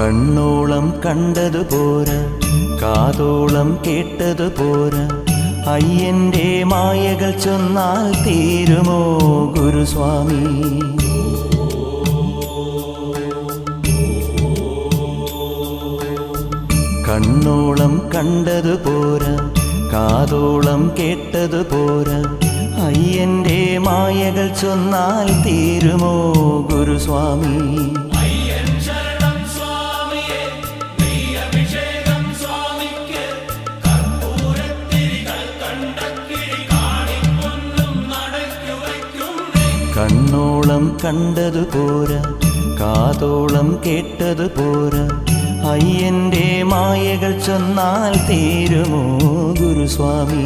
കണ്ണോളം കണ്ടതു പോരാ, കാതോളം കേട്ടതു പോരാ, അയ്യന്റെ മായകൾ ചൊന്നാൽ തീരുമോ ഗുരുസ്വാമി? കണ്ണോളം കണ്ടതു പോരാ, കാതോളം കേട്ടതു പോരാ, അയ്യന്റെ മായകൾ ചൊന്നാൽ തീരുമോ ഗുരുസ്വാമി? കണ്ണോളം കണ്ടതു പോരാ, കാതോളം കേട്ടതു പോരാ, അയ്യന്റെ മായകൾ ചൊന്നാൽ തീരുമോ ഗുരുസ്വാമി?